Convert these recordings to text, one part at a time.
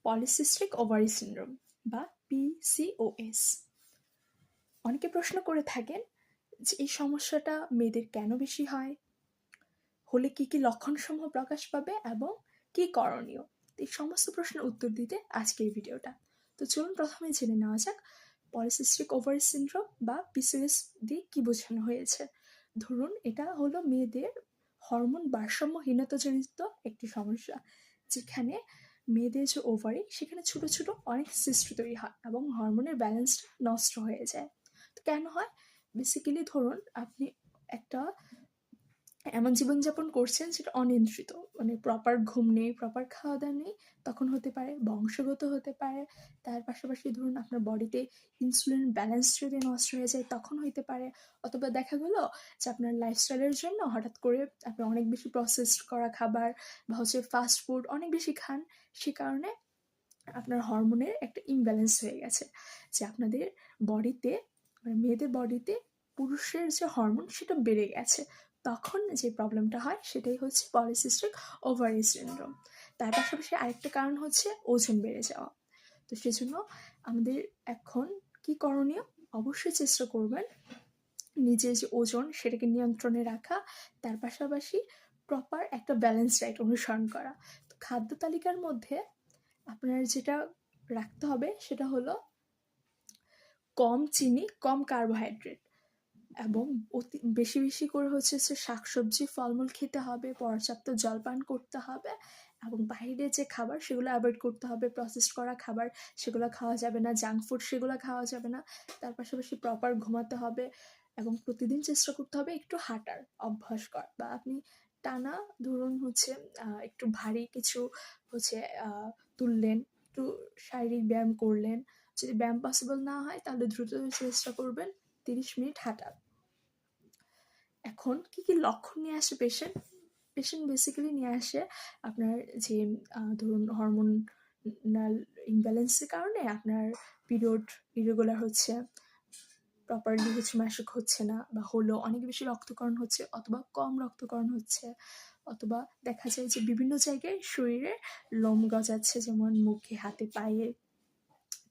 Polycystic ovary syndrome বা PCOS. অনেকে প্রশ্ন করে থাকেন যে এই সমস্যাটা মেয়েদের কেন বেশি হয়, হলে কি কি লক্ষণসমূহ প্রকাশ পাবে এবং কি করণীয়। এই সমস্ত প্রশ্নের উত্তর দিতে আজকে এই ভিডিওটা। তো চলুন প্রথমে জেনে নেওয়া যাক পলিসিস্টিক ওভারি সিনড্রোম বা পিসিওএস দিয়ে কি বোঝানো হয়েছে। ধরুন এটা হলো মেয়েদের হরমোন ভারসাম্যহীনতাজনিত একটি সমস্যা, যেখানে মেয়েদের যে ওভারি সেখানে ছোট ছোট অনেক সিস্ট তৈরি হয় এবং হরমোনের ব্যালেন্সটা নষ্ট হয়ে যায়। তো কেন হয়? বেসিক্যালি ধরুন আপনি একটা এমন জীবনযাপন করছেন যেটা অনিয়ন্ত্রিত, মানে প্রপার ঘুম নেই, প্রপার খাওয়া দাওয়া নেই, তখন হতে পারে বংশগত হতে পারে। তার পাশাপাশি ধরুন আপনার বডিতে ইনসুলিন ব্যালেন্স যদি নষ্ট হয়ে যায় তখন হইতে পারে। অথবা দেখা গেল যে আপনার লাইফস্টাইলের জন্য হঠাৎ করে আপনি অনেক বেশি প্রসেসড করা খাবার বা হচ্ছে ফাস্ট ফুড অনেক বেশি খান, সে কারণে আপনার হরমোনের একটা ইমব্যালেন্স হয়ে গেছে, যে আপনাদের বডিতে, মানে মেয়েদের বডিতে পুরুষের যে হরমোন সেটা বেড়ে গেছে। তখন যে প্রবলেমটা হয় সেটাই হচ্ছে পলিসিস্টিক ওভারি সিনড্রোম। তার পাশাপাশি আরেকটা কারণ হচ্ছে ওজন বেড়ে যাওয়া। তো সেজন্য আমাদের এখন কি করণীয়? অবশ্যই চেষ্টা করবেন নিজের যে ওজন সেটাকে নিয়ন্ত্রণে রাখা, তার পাশাপাশি প্রপার একটা ব্যালেন্স ডায়েট অনুসরণ করা। তো খাদ্য তালিকার মধ্যে আপনার যেটা রাখতে হবে সেটা হলো কম চিনি, কম কার্বোহাইড্রেট এবং অতি বেশি বেশি করে হচ্ছে শাকসবজি ফলমূল খেতে হবে, পর্যাপ্ত জলপান করতে হবে এবং বাইরে যে খাবার সেগুলো অ্যাভয়েড করতে হবে। প্রসেস করা খাবার সেগুলো খাওয়া যাবে না, জাঙ্ক ফুড সেগুলো খাওয়া যাবে না। তার পাশাপাশি প্রপার ঘুমাতে হবে এবং প্রতিদিন চেষ্টা করতে হবে একটু হাঁটার অভ্যাস কর, বা আপনি টানা ধরুন হচ্ছে একটু ভারী কিছু হচ্ছে তুললেন, একটু শারীরিক ব্যায়াম করলেন। যদি ব্যায়াম পসিবল না হয় তাহলে দ্রুত চেষ্টা করবেন 30 মিনিট হাঁটার। এখন কি কি লক্ষণ নিয়ে আসে পেশেন্ট? পেশেন্ট বেসিক্যালি নিয়ে আসে আপনার যে ধরুন হরমোনাল ইমব্যালেন্সের কারণে আপনার পিরিয়ড ইরেগুলার হচ্ছে, প্রপারলি হচ্ছে মাসিক হচ্ছে না, বা হলো অনেক বেশি রক্তকরণ হচ্ছে অথবা কম রক্তকরণ হচ্ছে, অথবা দেখা যায় যে বিভিন্ন জায়গায় শরীরে লোম গজাচ্ছে, যেমন মুখে, হাতে, পায়ে।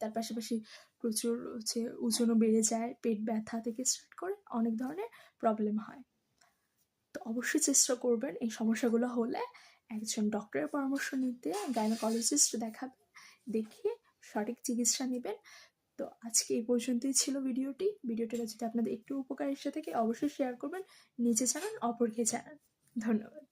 তার পাশাপাশি প্রচুর হচ্ছে ওজনও বেড়ে যায়, পেট ব্যথা থেকে স্টার্ট করে অনেক ধরনের প্রবলেম হয়। তো অবশ্যই চেষ্টা করবেন এই সমস্যাগুলো হলে একজন ডক্টরের পরামর্শ নিতে, গাইনোকোলজিস্ট দেখাবেন, দেখিয়ে সঠিক চিকিৎসা নেবেন। তো আজকে এই পর্যন্তই ছিল ভিডিওটা যদি আপনাদের একটু উপকার এসে থাকে অবশ্যই শেয়ার করবেন, নিজে জানান, অপরকে জানান। ধন্যবাদ।